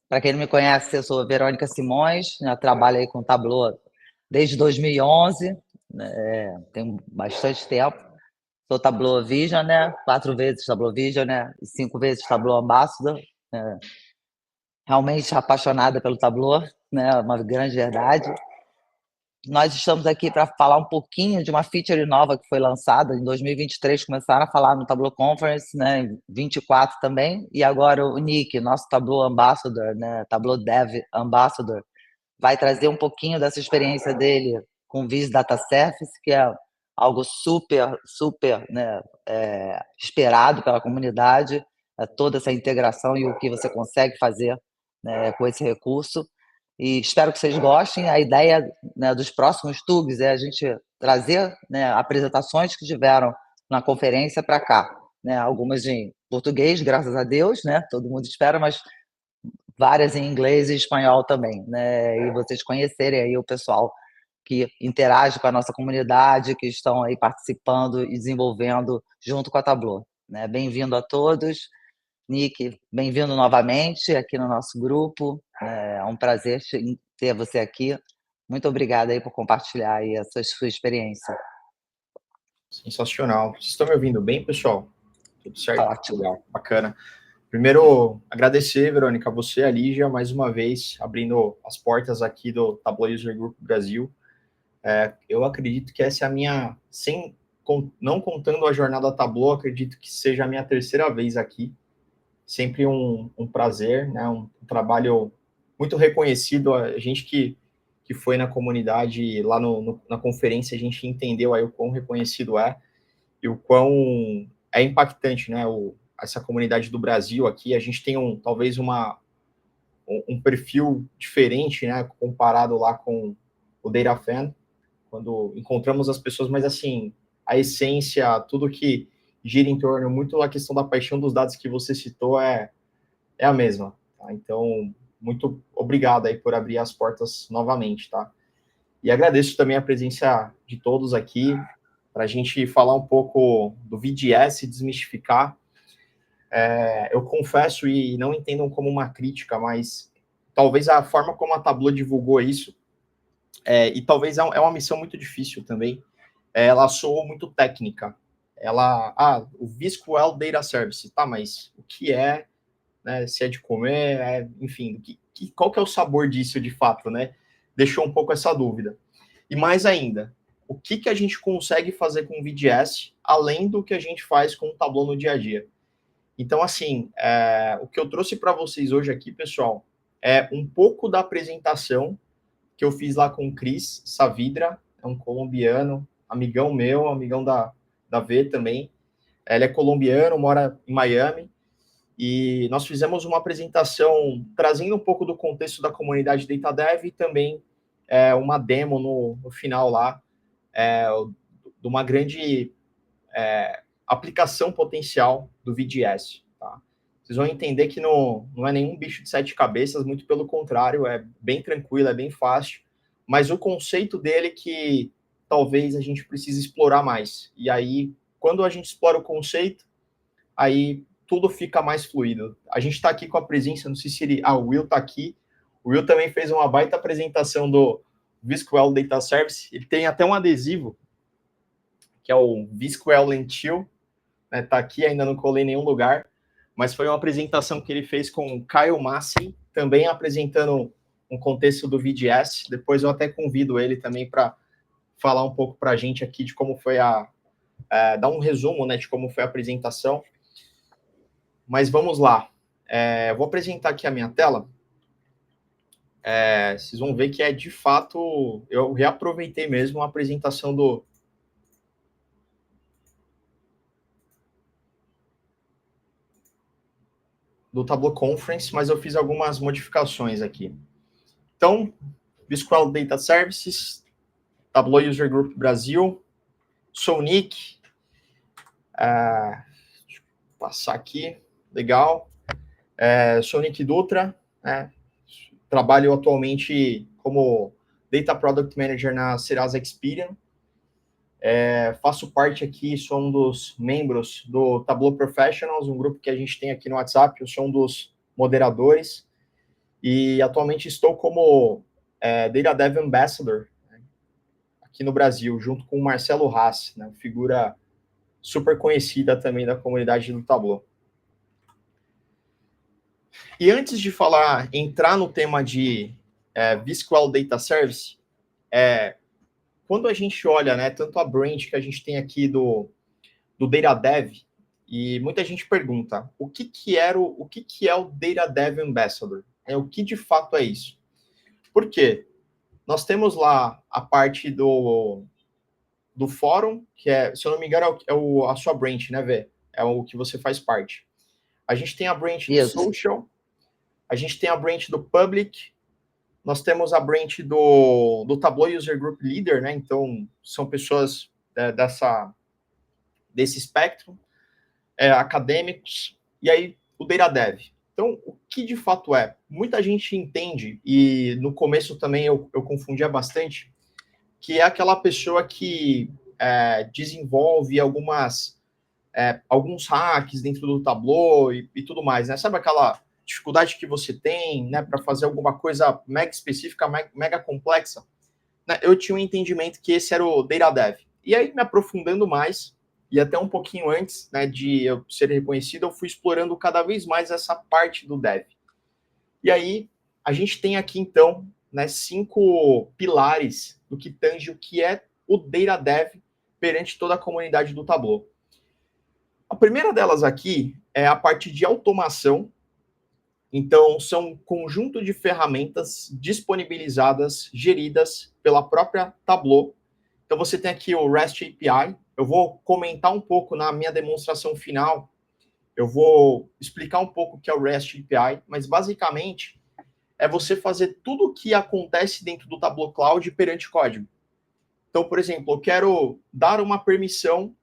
Para quem não me conhece, eu sou Verônica Simões, né, trabalho aí com Tableau desde 2011, né, tenho bastante tempo. Sou Tableau Visionary, 4 vezes Tableau Visionary e 5 vezes Tableau Ambassador. Realmente apaixonada pelo Tableau, né, uma grande verdade. Nós estamos aqui para falar um pouquinho de uma feature nova que foi lançada em 2023, começaram a falar no Tableau Conference, né, em 24 também, e agora o Nick, nosso Tableau Ambassador, né, Tableau Dev Ambassador, vai trazer um pouquinho dessa experiência dele com o Viz Data Service, que é algo super, super, né, esperado pela comunidade, toda essa integração e o que você consegue fazer, né, com esse recurso. E espero que vocês gostem. A ideia, né, dos próximos TUGs é a gente trazer, né, apresentações que tiveram na conferência para cá. Né, algumas em português, graças a Deus, né, todo mundo espera, mas várias em inglês e espanhol também, né? E vocês conhecerem aí o pessoal que interage com a nossa comunidade, que estão aí participando e desenvolvendo junto com a Tableau, né? Bem-vindo a todos. Nick, bem-vindo novamente aqui no nosso grupo. É um prazer ter você aqui. Muito obrigada aí por compartilhar aí a sua experiência. Sensacional. Vocês estão me ouvindo bem, pessoal? Tudo certo? Ótimo. Legal, bacana. Primeiro, agradecer, Verônica, a você, a Lígia, mais uma vez, abrindo as portas aqui do Tableau User Group Brasil. Eu acredito que essa é a minha, não contando a jornada Tableau, acredito que seja a minha terceira vez aqui. Sempre um prazer, né? Um trabalho muito reconhecido. A gente que foi na comunidade, lá na conferência, a gente entendeu aí o quão reconhecido é e o quão é impactante, né? Essa comunidade do Brasil aqui. A gente tem talvez um perfil diferente, né? Comparado lá com o DataFan, quando encontramos as pessoas, mas assim, a essência, tudo que gira em torno, muito a questão da paixão dos dados que você citou é a mesma, tá? Então, muito obrigado aí por abrir as portas novamente, tá? E agradeço também a presença de todos aqui, para a gente falar um pouco do VDS, desmistificar. Eu confesso, e não entendam como uma crítica, mas talvez a forma como a Tableau divulgou isso, e talvez é uma missão muito difícil também, ela soou muito técnica. O VSQL Data Service, tá, mas o que é, né, se é de comer, enfim, qual que é o sabor disso de fato, né? Deixou um pouco essa dúvida. E mais ainda, o que a gente consegue fazer com o VDS, além do que a gente faz com o Tableau no dia a dia. Então, assim, o que eu trouxe para vocês hoje aqui, pessoal, é um pouco da apresentação que eu fiz lá com o Cris Saavedra, é um colombiano, amigão meu, amigão da V também. Ele é colombiano, mora em Miami, e nós fizemos uma apresentação trazendo um pouco do contexto da comunidade Data Dev e também uma demo no final lá, de uma grande aplicação potencial do VDS. Tá? Vocês vão entender que não é nenhum bicho de 7 cabeças, muito pelo contrário, é bem tranquilo, é bem fácil, mas o conceito dele que talvez a gente precise explorar mais. E aí, quando a gente explora o conceito, aí tudo fica mais fluido. A gente está aqui com a presença, não sei se o Will está aqui. O Will também fez uma baita apresentação do VSQL Data Service. Ele tem até um adesivo, que é o VSQL Lentil. Está aqui, ainda não colei em nenhum lugar. Mas foi uma apresentação que ele fez com o Kyle Massey, também apresentando um contexto do VDS. Depois eu até convido ele também para falar um pouco para a gente aqui de como foi dar um resumo, né, de como foi a apresentação. Mas vamos lá. Vou apresentar aqui a minha tela. Vocês vão ver que de fato, eu reaproveitei mesmo a apresentação do Tableau Conference, mas eu fiz algumas modificações aqui. Então, VSQL Data Services, Tableau User Group Brasil, sou o Nick. Deixa eu passar aqui. Legal. Sou o Nick Dutra, né? Trabalho atualmente como Data Product Manager na Serasa Experian. Faço parte aqui, sou um dos membros do Tableau Professionals, um grupo que a gente tem aqui no WhatsApp, eu sou um dos moderadores. e atualmente estou como Data Dev Ambassador, né, aqui no Brasil, junto com o Marcelo Haas, né, figura super conhecida também da comunidade do Tableau. E antes de entrar no tema de vSQL Data Service, quando a gente olha, né, tanto a branch que a gente tem aqui do Data Dev, e muita gente pergunta, o que é o Data Dev Ambassador? O que de fato é isso? Por quê? Nós temos lá a parte do fórum, que se eu não me engano, a sua branch, né, Vê? É o que você faz parte. A gente tem a branch do social, a gente tem a branch do public, nós temos a branch do Tableau User Group Leader, né? Então, são pessoas desse espectro, acadêmicos, e aí o Data Dev. Então, o que de fato é? Muita gente entende, e no começo também eu confundia bastante, que é aquela pessoa que desenvolve alguns hacks dentro do Tableau e tudo mais, né? Sabe aquela dificuldade que você tem, né, para fazer alguma coisa mega específica, mega complexa? Né? Eu tinha um entendimento que esse era o Data Dev. E aí, me aprofundando mais, e até um pouquinho antes, né, de eu ser reconhecido, eu fui explorando cada vez mais essa parte do Dev. E aí, a gente tem aqui, então, né, 5 pilares do que tange o que é o Data Dev perante toda a comunidade do Tableau. A primeira delas aqui é a parte de automação. Então, são um conjunto de ferramentas disponibilizadas, geridas pela própria Tableau. Então, você tem aqui o REST API. Eu vou comentar um pouco na minha demonstração final. Eu vou explicar um pouco o que é o REST API, mas basicamente é você fazer tudo o que acontece dentro do Tableau Cloud perante código. Então, por exemplo, eu quero dar uma permissão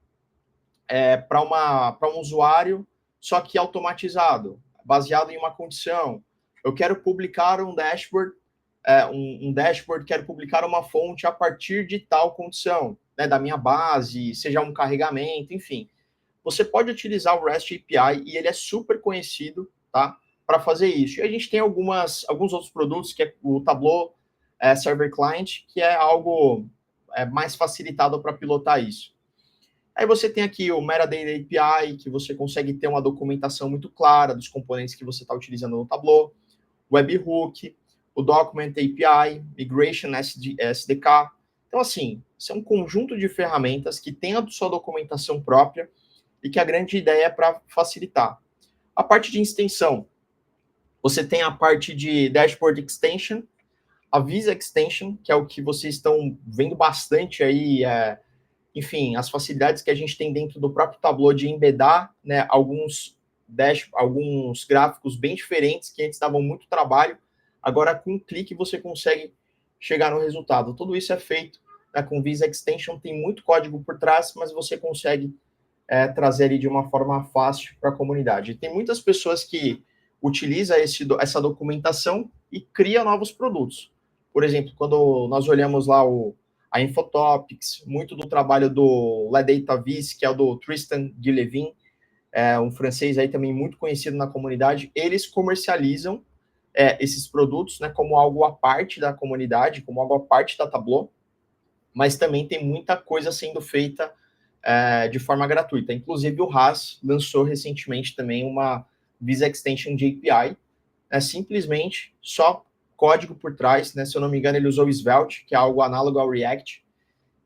para um usuário, só que automatizado, baseado em uma condição. Eu quero publicar um dashboard, quero publicar uma fonte a partir de tal condição, né, da minha base, seja um carregamento, enfim. Você pode utilizar o REST API e ele é super conhecido, tá, para fazer isso. E a gente tem alguns outros produtos, que é o Tableau Server Client, que é algo mais facilitado para pilotar isso. Aí você tem aqui o Metadata API, que você consegue ter uma documentação muito clara dos componentes que você está utilizando no Tableau, Webhook, o Document API, Migration SDK. Então, assim, são um conjunto de ferramentas que tem a sua documentação própria e que a grande ideia é para facilitar. A parte de extensão, você tem a parte de Dashboard Extension, a Visa Extension, que é o que vocês estão vendo bastante aí, enfim, as facilidades que a gente tem dentro do próprio Tableau de embedar, né, alguns gráficos bem diferentes que antes davam muito trabalho, agora com um clique você consegue chegar no resultado. Tudo isso é feito, né, com Visa Extension, tem muito código por trás, mas você consegue trazer ele de uma forma fácil para a comunidade. E tem muitas pessoas que utilizam essa documentação e criam novos produtos. Por exemplo, quando nós olhamos lá a Infotopics, muito do trabalho do Le Data Viz, que é o do Tristan Guilevin, um francês aí também muito conhecido na comunidade, eles comercializam esses produtos, né, como algo à parte da comunidade, como algo à parte da Tableau, mas também tem muita coisa sendo feita de forma gratuita. Inclusive, o Haas lançou recentemente também uma Visa Extension de API, simplesmente só código por trás, né? Se eu não me engano, ele usou o Svelte, que é algo análogo ao React,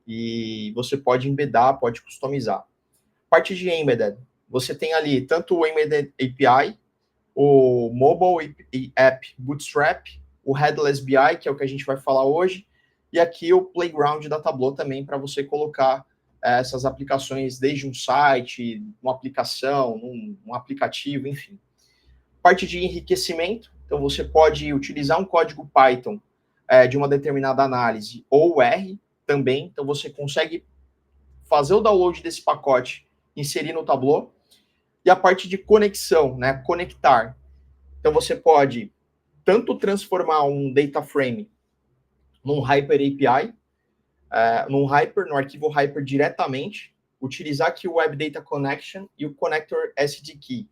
e você pode embedar, pode customizar. Parte de Embedded, você tem ali tanto o Embedded API, o Mobile App Bootstrap, o Headless BI, que é o que a gente vai falar hoje, e aqui o Playground da Tableau também, para você colocar essas aplicações desde um site, uma aplicação, um aplicativo, enfim. Parte de enriquecimento, então você pode utilizar um código Python de uma determinada análise, ou R também, então você consegue fazer o download desse pacote, inserir no Tableau, e a parte de conexão, né, conectar. Então você pode tanto transformar um data frame num Hyper API, no arquivo Hyper diretamente, utilizar aqui o Web Data Connection e o Connector SDK.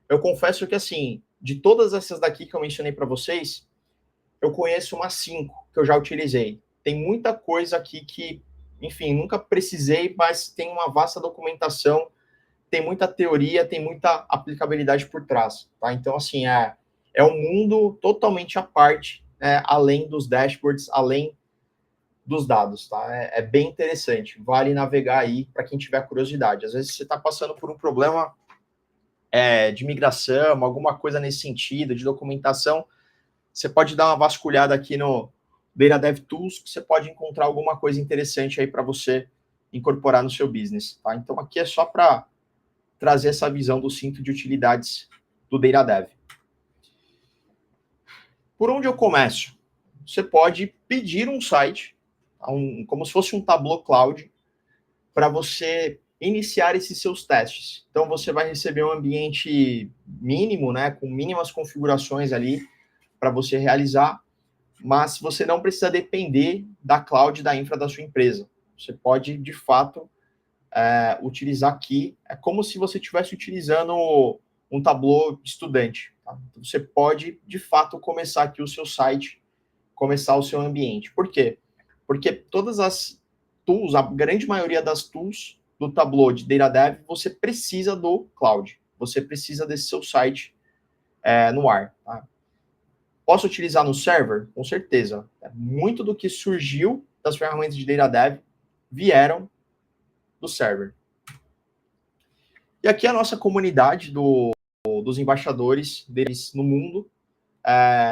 Eu confesso que, assim, de todas essas daqui que eu mencionei para vocês, eu conheço umas 5 que eu já utilizei. Tem muita coisa aqui que, enfim, nunca precisei, mas tem uma vasta documentação, tem muita teoria, tem muita aplicabilidade por trás, tá? Então, assim, é um mundo totalmente à parte, além dos dashboards, além dos dados, tá? É bem interessante, vale navegar aí para quem tiver curiosidade. Às vezes você está passando por um problema de migração, alguma coisa nesse sentido, de documentação, você pode dar uma vasculhada aqui no Data Dev Tools, que você pode encontrar alguma coisa interessante aí para você incorporar no seu business, tá? Então, aqui é só para trazer essa visão do cinto de utilidades do Data Dev. Por onde eu começo? Você pode pedir um site, como se fosse um Tableau Cloud, para você iniciar esses seus testes. Então, você vai receber um ambiente mínimo, né, com mínimas configurações ali para você realizar, mas você não precisa depender da cloud da infra da sua empresa. Você pode, de fato, utilizar aqui, é como se você estivesse utilizando um Tableau estudante. Tá? Então, você pode, de fato, começar aqui o seu site, começar o seu ambiente. Por quê? Porque todas as tools, a grande maioria das tools do Tableau de Data Dev, você precisa do cloud. Você precisa desse seu site no ar. Tá? Posso utilizar no server? Com certeza. Muito do que surgiu das ferramentas de Data Dev vieram do server. E aqui a nossa comunidade dos embaixadores deles no mundo.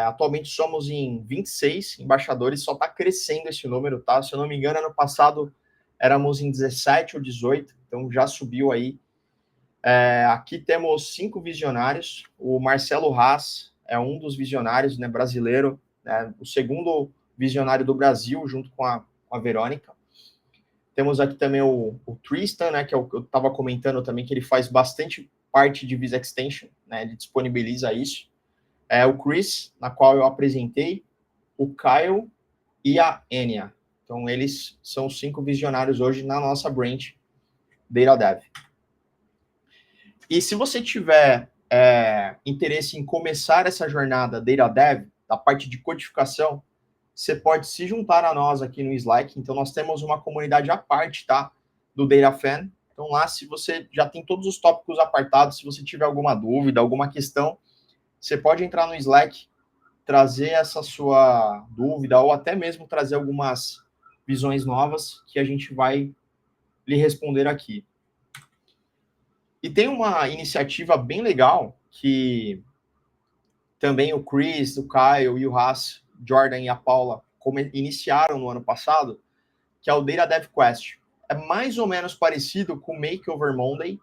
Atualmente somos em 26 embaixadores, só está crescendo esse número, tá? Se eu não me engano, ano passado éramos em 17 ou 18, então já subiu aí. Aqui temos 5 visionários. O Marcelo Haas é um dos visionários, né, brasileiro, né, o segundo visionário do Brasil, junto com a Verônica. Temos aqui também o Tristan, né, que eu estava comentando também, que ele faz bastante parte de Visa Extension, né, ele disponibiliza isso. O Chris, na qual eu apresentei, o Kyle e a Enya. Então, eles são os 5 visionários hoje na nossa branch Data Dev. E se você tiver interesse em começar essa jornada Data Dev, da parte de codificação, você pode se juntar a nós aqui no Slack. Então, nós temos uma comunidade à parte, tá? Do Data Fan. Então, lá, se você já tem todos os tópicos apartados, se você tiver alguma dúvida, alguma questão, você pode entrar no Slack, trazer essa sua dúvida, ou até mesmo trazer algumas visões novas que a gente vai lhe responder aqui. E tem uma iniciativa bem legal que também o Chris, o Kyle e o Haas, Jordan e a Paula iniciaram no ano passado, que é o Data Dev Quest. É mais ou menos parecido com o Makeover Monday,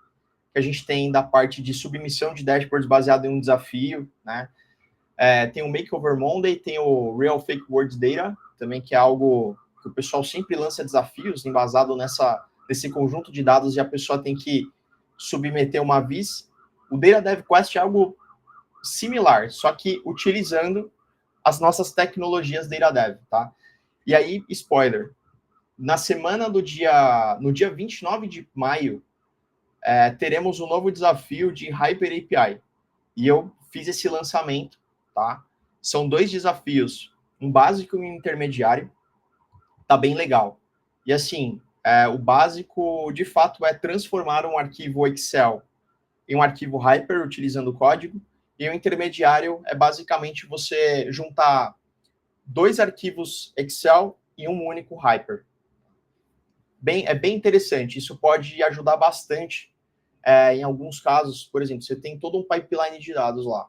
que a gente tem da parte de submissão de dashboards baseado em um desafio, né? Tem o Makeover Monday, tem o Real Fake Words Data, também, que é algo que o pessoal sempre lança desafios embasado nesse conjunto de dados e a pessoa tem que submeter uma vis. O Data Dev Quest é algo similar, só que utilizando as nossas tecnologias Data Dev, tá? E aí, spoiler, no dia 29 de maio, teremos um novo desafio de Hyper API. E eu fiz esse lançamento, tá? São 2 desafios, um básico e um intermediário. Tá bem legal. E assim, o básico, de fato, é transformar um arquivo Excel em um arquivo Hyper, utilizando o código. E o intermediário é basicamente você juntar 2 arquivos Excel em um único Hyper. É bem interessante. Isso pode ajudar bastante em alguns casos. Por exemplo, você tem todo um pipeline de dados lá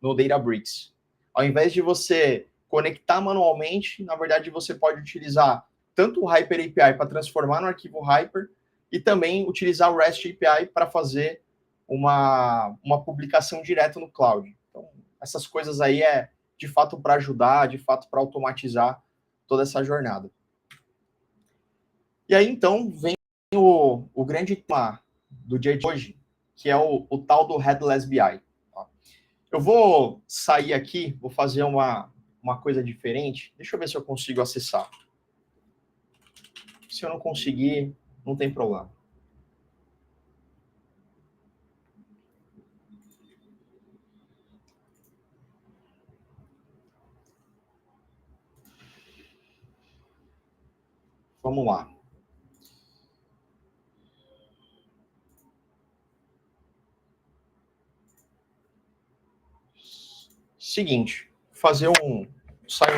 no Databricks. Ao invés de você conectar manualmente, na verdade, você pode utilizar tanto o Hyper API para transformar no arquivo Hyper e também utilizar o REST API para fazer uma publicação direta no cloud. Então, essas coisas aí de fato para ajudar, de fato para automatizar toda essa jornada. E aí, então, vem o grande tema do dia de hoje, que é o tal do Headless BI. Eu vou sair aqui, vou fazer uma coisa diferente. Deixa eu ver se eu consigo acessar. Se eu não conseguir, não tem problema. Vamos lá. Seguinte, sair um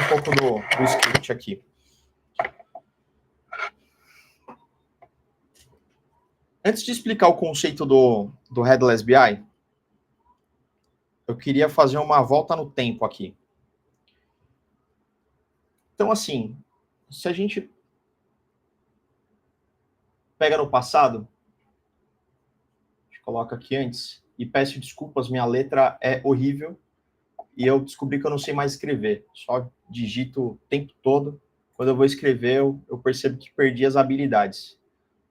pouco do script aqui. Antes de explicar o conceito do Headless BI, eu queria fazer uma volta no tempo aqui. Então, assim, se a gente pega no passado, a gente coloca aqui antes, e peço desculpas, minha letra é horrível, e eu descobri que eu não sei mais escrever, só digito o tempo todo. Quando eu vou escrever, eu percebo que perdi as habilidades.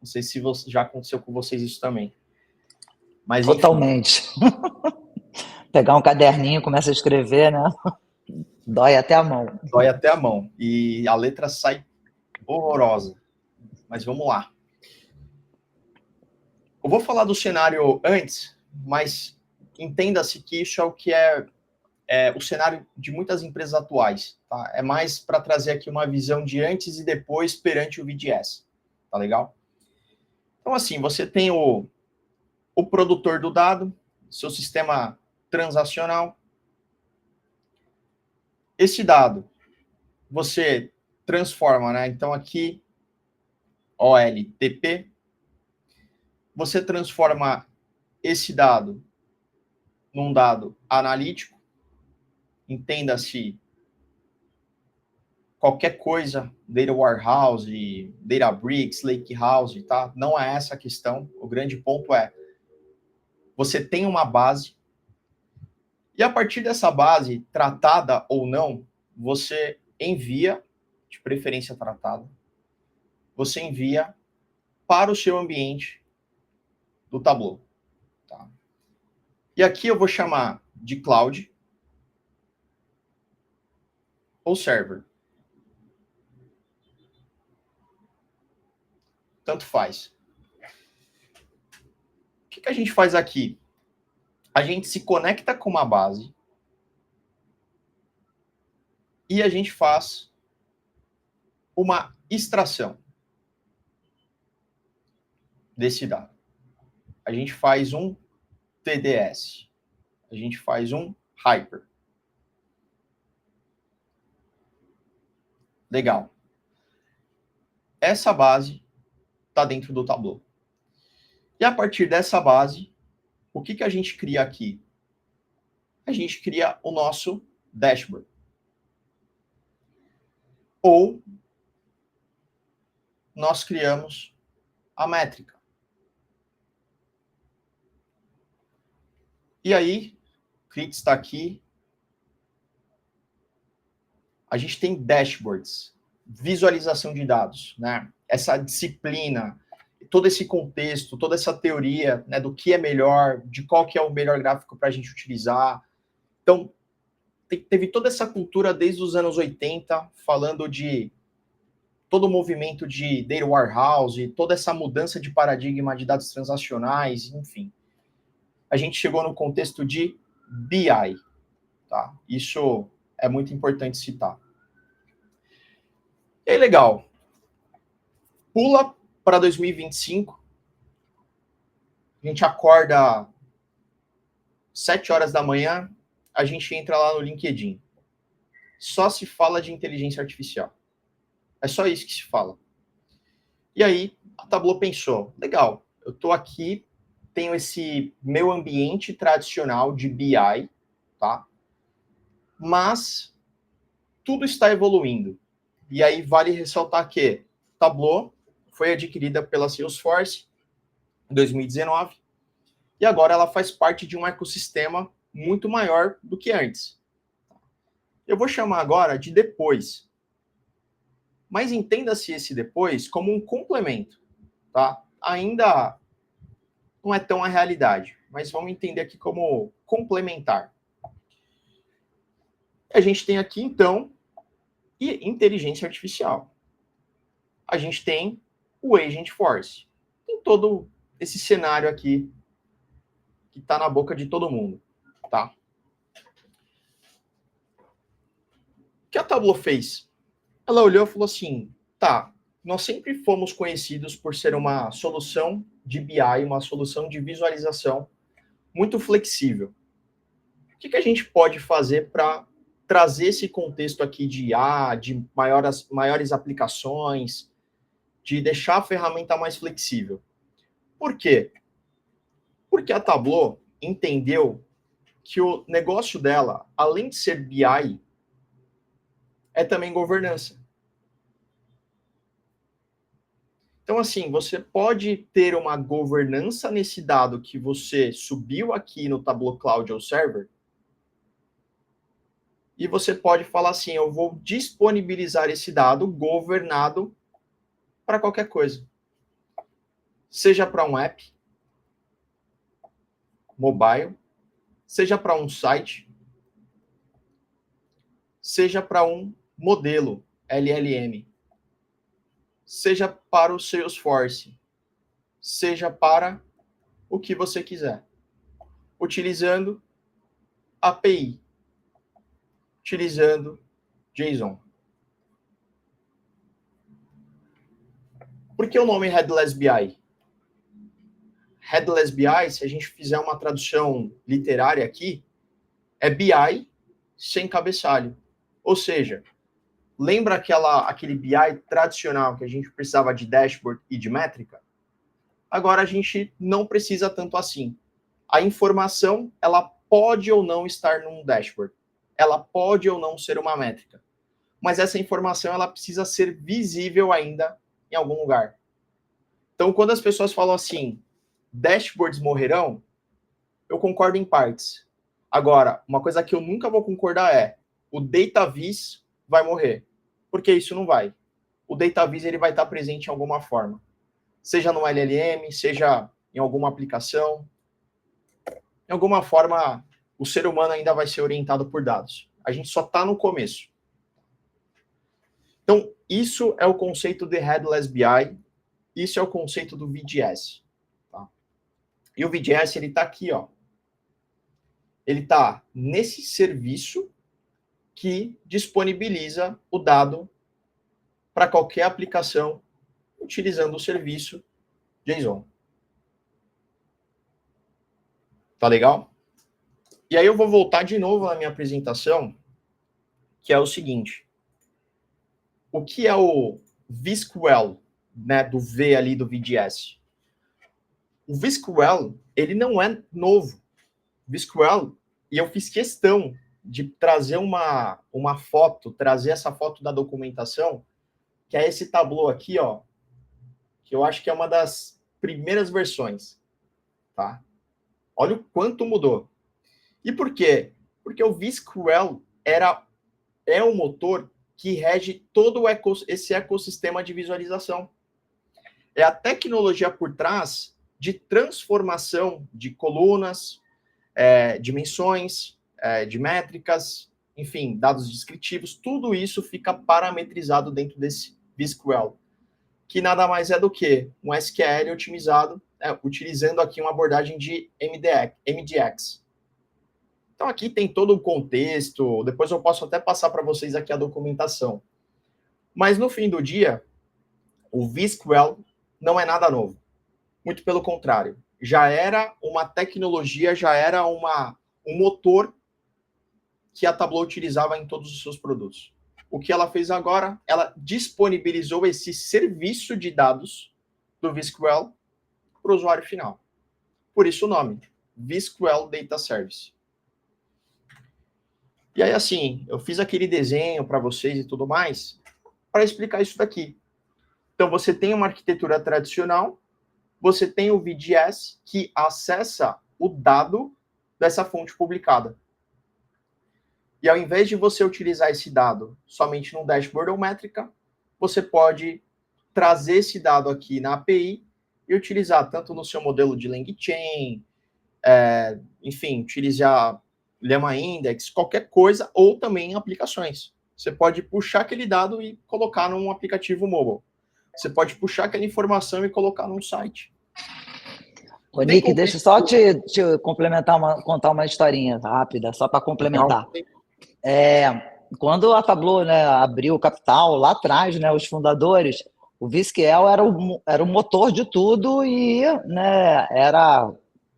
Não sei se já aconteceu com vocês isso também. Mas, totalmente. Pegar um caderninho, começa a escrever, né? Dói até a mão. Dói até a mão. E a letra sai horrorosa. Mas vamos lá. Eu vou falar do cenário antes, mas entenda-se que isso é o que é o cenário de muitas empresas atuais. Tá? É mais para trazer aqui uma visão de antes e depois perante o VDS. Tá legal? Então, assim, você tem o produtor do dado, seu sistema transacional. Esse dado, você transforma, né? Então, aqui, OLTP, você transforma esse dado num dado analítico, entenda-se qualquer coisa, Data Warehouse, Databricks, Lakehouse, tá? Não é essa a questão. O grande ponto é, você tem uma base, e a partir dessa base, tratada ou não, você envia, de preferência tratada, você envia para o seu ambiente do Tableau. Tá? E aqui eu vou chamar de cloud ou server. Tanto faz. O que a gente faz aqui? A gente se conecta com uma base e a gente faz uma extração desse dado. A gente faz um TDS. A gente faz um Hyper. Legal. Essa base está dentro do Tableau. E a partir dessa base, o que a gente cria aqui? A gente cria o nosso dashboard. Ou nós criamos a métrica. E aí, o Crit está aqui. A gente tem dashboards, visualização de dados, né? Essa disciplina, todo esse contexto, toda essa teoria, né, do que é melhor, de qual que é o melhor gráfico para a gente utilizar. Então, teve toda essa cultura desde os anos 80, falando de todo o movimento de Data Warehouse, toda essa mudança de paradigma de dados transacionais, enfim. A gente chegou no contexto de BI, tá? Isso é muito importante citar. E aí, legal. Pula para 2025. A gente acorda 7 horas da manhã, a gente entra lá no LinkedIn. Só se fala de inteligência artificial. É só isso que se fala. E aí, a Tableau pensou, legal, eu estou aqui, tenho esse meu ambiente tradicional de BI, tá? Mas tudo está evoluindo. E aí vale ressaltar que Tableau foi adquirida pela Salesforce em 2019 e agora ela faz parte de um ecossistema muito maior do que antes. Eu vou chamar agora de depois. Mas entenda-se esse depois como um complemento, tá? Ainda não é tão a realidade, mas vamos entender aqui como complementar. A gente tem aqui, então, inteligência artificial. A gente tem o Agentforce. Tem todo esse cenário aqui que está na boca de todo mundo, tá? O que a Tableau fez? Ela olhou e falou assim, tá, nós sempre fomos conhecidos por ser uma solução de BI, uma solução de visualização muito flexível. O que a gente pode fazer para trazer esse contexto aqui de IA, de maiores aplicações, de deixar a ferramenta mais flexível? Por quê? Porque a Tableau entendeu que o negócio dela, além de ser BI, é também governança. Então, assim, você pode ter uma governança nesse dado que você subiu aqui no Tableau Cloud ou Server, e você pode falar assim, eu vou disponibilizar esse dado governado para qualquer coisa. Seja para um app, mobile, seja para um site, seja para um modelo LLM, seja para o Salesforce, seja para o que você quiser, utilizando API, utilizando JSON. Por que o nome Headless BI? Headless BI, se a gente fizer uma tradução literária aqui, é BI sem cabeçalho. Ou seja, lembra aquele BI tradicional que a gente precisava de dashboard e de métrica? Agora a gente não precisa tanto assim. A informação, ela pode ou não estar num dashboard. Ela pode ou não ser uma métrica. Mas essa informação, ela precisa ser visível ainda em algum lugar. Então, quando as pessoas falam assim, dashboards morrerão, eu concordo em partes. Agora, uma coisa que eu nunca vou concordar é, o data viz vai morrer. Porque isso não vai. O data viz, ele vai estar presente em alguma forma. Seja no LLM, seja em alguma aplicação. Em alguma forma, o ser humano ainda vai ser orientado por dados. A gente só está no começo. Então, isso é o conceito de Headless BI, isso é o conceito do VGS. Tá? E o VGS, ele está aqui, ó. Ele está nesse serviço que disponibiliza o dado para qualquer aplicação utilizando o serviço JSON. Tá legal? E aí eu vou voltar de novo na minha apresentação, que é o seguinte. O que é o VSQL, né, do V ali do VGS? O VSQL, ele não é novo. O VSQL, e eu fiz questão de trazer uma foto, trazer essa foto da documentação, que é esse Tableau aqui, ó, que eu acho que é uma das primeiras versões, tá? Olha o quanto mudou. E por quê? Porque o VSQL é o motor que rege todo esse ecossistema de visualização. É a tecnologia por trás de transformação de colunas, dimensões, de métricas, enfim, dados descritivos, tudo isso fica parametrizado dentro desse VSQL, que nada mais é do que um SQL otimizado, utilizando aqui uma abordagem de MDX. Então, aqui tem todo o contexto, depois eu posso até passar para vocês aqui a documentação. Mas, no fim do dia, o VSQL não é nada novo. Muito pelo contrário. Já era uma tecnologia, já era um motor que a Tableau utilizava em todos os seus produtos. O que ela fez agora? Ela disponibilizou esse serviço de dados do VSQL para o usuário final. Por isso o nome, VSQL Data Service. E aí, assim, eu fiz aquele desenho para vocês e tudo mais, para explicar isso daqui. Então, você tem uma arquitetura tradicional, você tem o VGS, que acessa o dado dessa fonte publicada. E ao invés de você utilizar esse dado somente no dashboard ou métrica, você pode trazer esse dado aqui na API e utilizar tanto no seu modelo de LangChain, enfim, utilizar Llama Index, qualquer coisa, ou também em aplicações. Você pode puxar aquele dado e colocar num aplicativo mobile. Você pode puxar aquela informação e colocar num site. Ô, Nick, deixa eu só te complementar, contar uma historinha rápida, só para complementar. Quando a Tableau, né, abriu o capital lá atrás, né, os fundadores, O VSQL era o motor de tudo e, né, era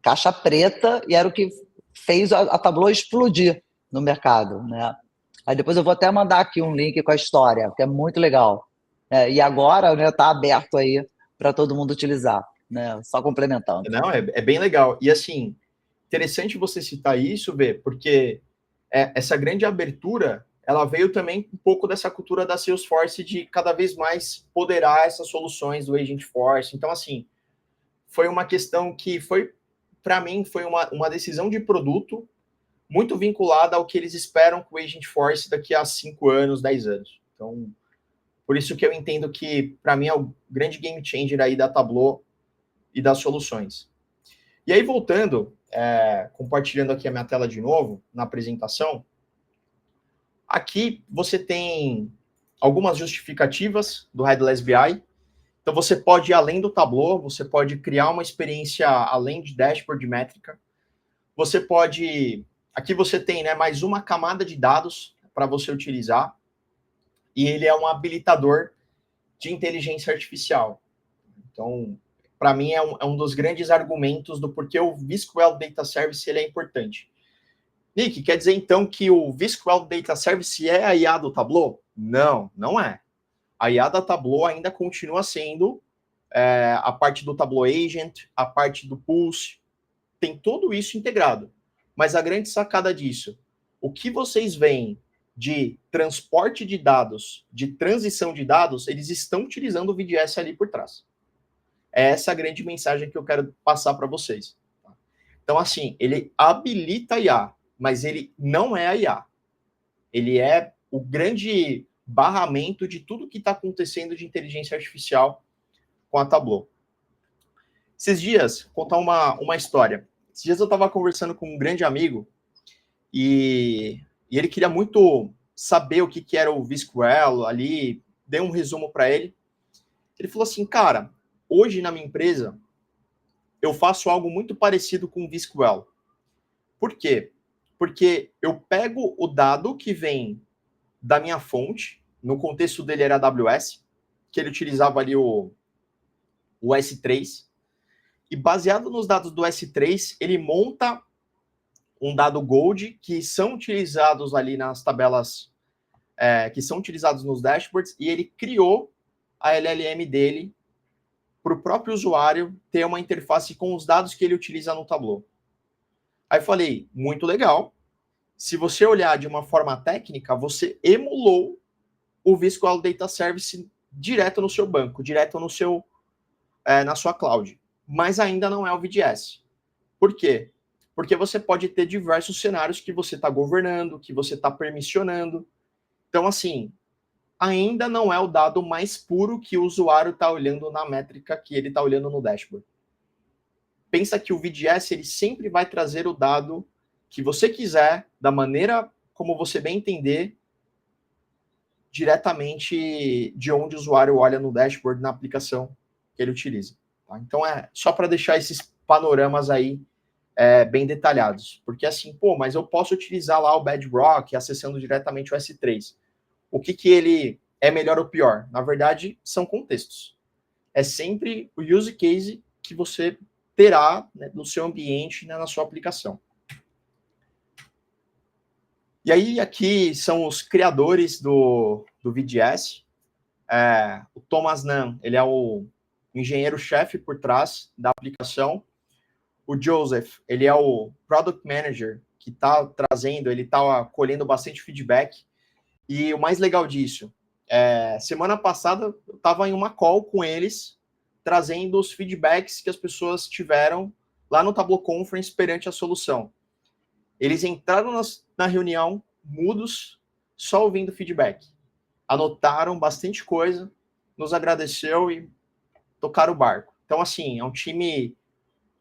caixa preta e era o que fez a Tableau explodir no mercado, né? Aí depois eu vou até mandar aqui um link com a história, que é muito legal. E agora, né, tá aberto aí para todo mundo utilizar, né? Só complementando. Não, é bem legal. E assim, interessante você citar isso, Vê, porque essa grande abertura, ela veio também um pouco dessa cultura da Salesforce de cada vez mais poderar essas soluções do Agentforce. Então, assim, foi uma questão que foi, para mim, foi uma decisão de produto muito vinculada ao que eles esperam com o Agentforce daqui a 5 anos, 10 anos. Então, por isso que eu entendo que, para mim, é o grande game changer aí da Tableau e das soluções. E aí, voltando, compartilhando aqui a minha tela de novo, na apresentação, aqui você tem algumas justificativas do Headless BI. Então, você pode ir além do Tableau, você pode criar uma experiência além de dashboard de métrica. Você pode... Aqui você tem, né, mais uma camada de dados para você utilizar. E ele é um habilitador de inteligência artificial. Então, para mim, é um dos grandes argumentos do porquê o vSQL Data Service ele é importante. Nick, quer dizer então que o vSQL Data Service é a IA do Tableau? Não, não é. A IA da Tableau ainda continua sendo a parte do Tableau Agent, a parte do Pulse, tem tudo isso integrado. Mas a grande sacada disso, o que vocês veem de transporte de dados, de transição de dados, eles estão utilizando o VDS ali por trás. É essa a grande mensagem que eu quero passar para vocês. Então, assim, ele habilita a IA, mas ele não é a IA. Ele é o grande barramento de tudo que está acontecendo de inteligência artificial com a Tableau. Esses dias, vou contar uma história. Esses dias eu estava conversando com um grande amigo e ele queria muito saber o que era o vSQL ali, dei um resumo para ele. Ele falou assim, cara, hoje na minha empresa eu faço algo muito parecido com o vSQL. Por quê? Porque eu pego o dado que vem da minha fonte, no contexto dele era AWS, que ele utilizava ali o S3, e baseado nos dados do S3, ele monta um dado Gold que são utilizados ali nas tabelas, que são utilizados nos dashboards, e ele criou a LLM dele para o próprio usuário ter uma interface com os dados que ele utiliza no Tableau. Aí eu falei, muito legal. Se você olhar de uma forma técnica, você emulou o vSQL Data Service direto no seu banco, direto no seu, na sua cloud. Mas ainda não é o VDS. Por quê? Porque você pode ter diversos cenários que você está governando, que você está permissionando. Então, assim, ainda não é o dado mais puro que o usuário está olhando na métrica que ele está olhando no dashboard. Pensa que o VDS ele sempre vai trazer o dado que você quiser, da maneira como você bem entender, diretamente de onde o usuário olha no dashboard, na aplicação que ele utiliza. Tá? Então, só para deixar esses panoramas aí bem detalhados. Porque assim, mas eu posso utilizar lá o Bedrock acessando diretamente o S3. O que ele é melhor ou pior? Na verdade, são contextos. É sempre o use case que você terá, né, no seu ambiente, né, na sua aplicação. E aí, aqui são os criadores do VDS. O Thomas Nunn, ele é o engenheiro-chefe por trás da aplicação. O Joseph, ele é o Product Manager, que está trazendo, ele está colhendo bastante feedback. E o mais legal disso, semana passada eu estava em uma call com eles, trazendo os feedbacks que as pessoas tiveram lá no Tableau Conference perante a solução. Eles entraram na reunião mudos, só ouvindo feedback. Anotaram bastante coisa, nos agradeceu e tocaram o barco. Então, assim, é um time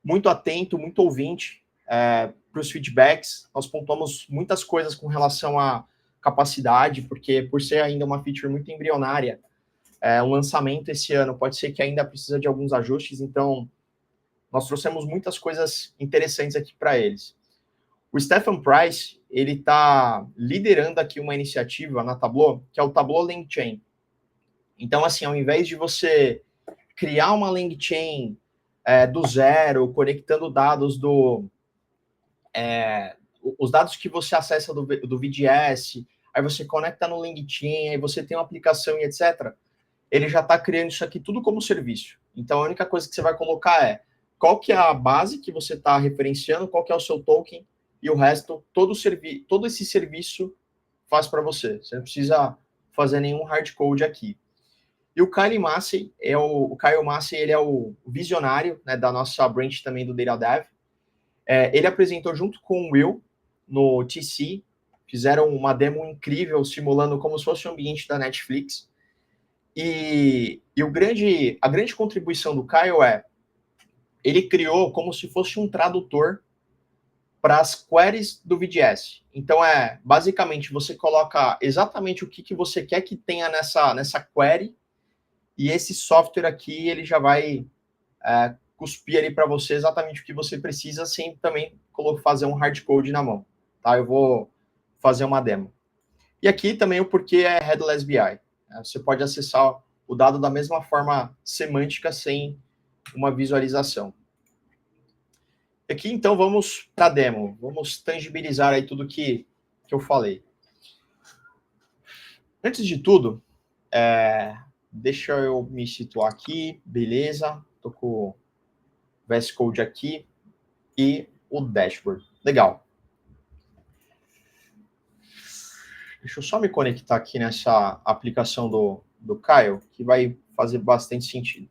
muito atento, muito ouvinte para os feedbacks. Nós pontuamos muitas coisas com relação à capacidade, porque por ser ainda uma feature muito embrionária, um lançamento esse ano pode ser que ainda precisa de alguns ajustes, então nós trouxemos muitas coisas interessantes aqui para eles. O Stephen Price, ele está liderando aqui uma iniciativa na Tableau, que é o Tableau LangChain. Então, assim, ao invés de você criar uma LangChain do zero, conectando dados os dados que você acessa do VDS, aí você conecta no LangChain, aí você tem uma aplicação e etc., ele já está criando isso aqui tudo como serviço. Então, a única coisa que você vai colocar é qual que é a base que você está referenciando, qual que é o seu token, e o resto, todo esse serviço faz para você. Você não precisa fazer nenhum hard code aqui. E o Kyle Massey, ele é o visionário, né, da nossa branch também do Data Dev. Ele apresentou junto com o Will no TC, fizeram uma demo incrível, simulando como se fosse o ambiente da Netflix. E a grande contribuição do Kyle ele criou como se fosse um tradutor para as queries do VDS. Então, basicamente, você coloca exatamente o que você quer que tenha nessa query, e esse software aqui, ele já vai cuspir ali para você exatamente o que você precisa, sem também fazer um hard code na mão. Tá? Eu vou fazer uma demo. E aqui também o porquê é Headless BI. Você pode acessar o dado da mesma forma semântica, sem uma visualização. Aqui, então, vamos para a demo. Vamos tangibilizar aí tudo que eu falei. Antes de tudo, deixa eu me situar aqui. Beleza. Estou com o VS Code aqui e o dashboard. Legal. Deixa eu só me conectar aqui nessa aplicação do Kyle, que vai fazer bastante sentido.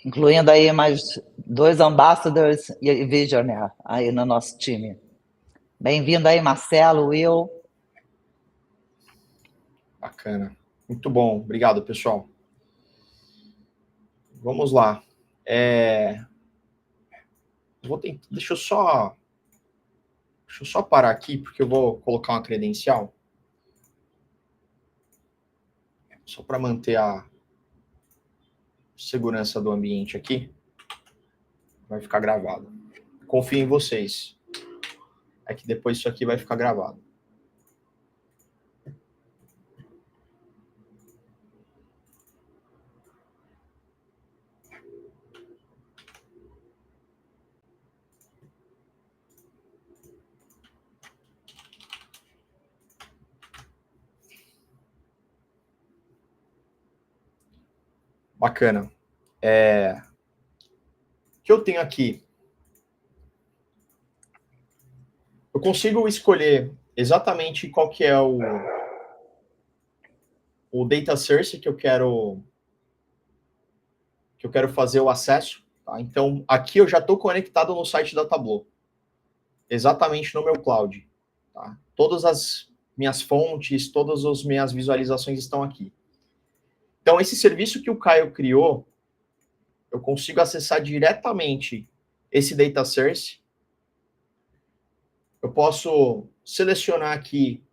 Incluindo aí mais 2 ambassadors e visionaire aí no nosso time. Bem-vindo aí, Marcelo, Will. Bacana. Muito bom. Obrigado, pessoal. Vamos lá. Deixa eu só parar aqui, porque eu vou colocar uma credencial. Só para manter a segurança do ambiente aqui. Vai ficar gravado. Confio em vocês. É que depois isso aqui vai ficar gravado. Bacana. O que eu tenho aqui? Eu consigo escolher exatamente qual que é o data source que eu quero fazer o acesso. Tá? Então, aqui eu já estou conectado no site da Tableau. Exatamente no meu cloud. Tá? Todas as minhas fontes, todas as minhas visualizações estão aqui. Então, esse serviço que o Caio criou, eu consigo acessar diretamente esse data source. Eu posso selecionar aqui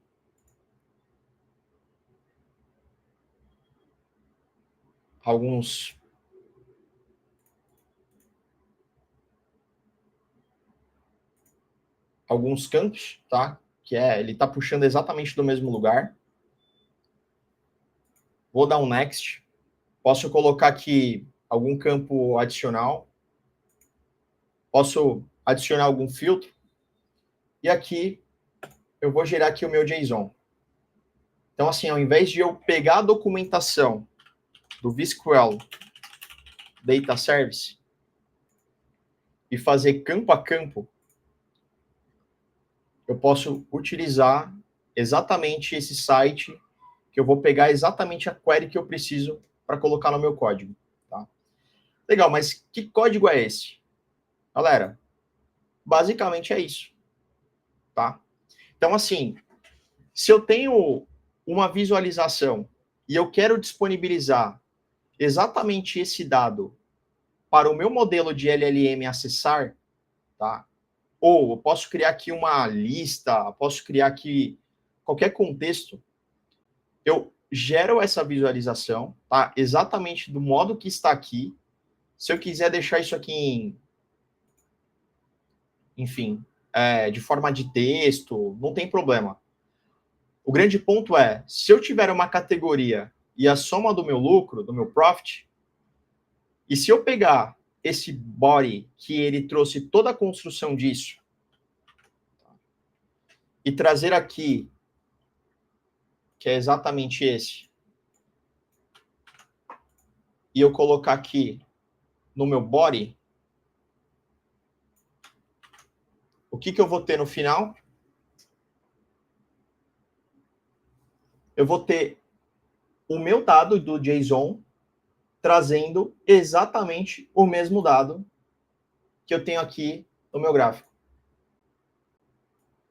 alguns campos, tá? Ele está puxando exatamente do mesmo lugar. Vou dar um next. Posso colocar aqui algum campo adicional. Posso adicionar algum filtro. E aqui eu vou gerar aqui o meu JSON. Então, assim, ao invés de eu pegar a documentação do vSQL Data Service e fazer campo a campo, eu posso utilizar exatamente esse site, que eu vou pegar exatamente a query que eu preciso para colocar no meu código. Tá? Legal, mas que código é esse? Galera, basicamente é isso. Tá? Então, assim, se eu tenho uma visualização e eu quero disponibilizar exatamente esse dado para o meu modelo de LLM acessar, tá? Ou eu posso criar aqui uma lista, posso criar aqui qualquer contexto, eu gero essa visualização, tá? Exatamente do modo que está aqui. Se eu quiser deixar isso aqui enfim, de forma de texto, não tem problema. O grande ponto é, se eu tiver uma categoria e a soma do meu lucro, do meu profit, e se eu pegar esse body que ele trouxe toda a construção disso e trazer aqui, que é exatamente esse, e eu colocar aqui no meu body, o que eu vou ter no final? Eu vou ter o meu dado do JSON trazendo exatamente o mesmo dado que eu tenho aqui no meu gráfico,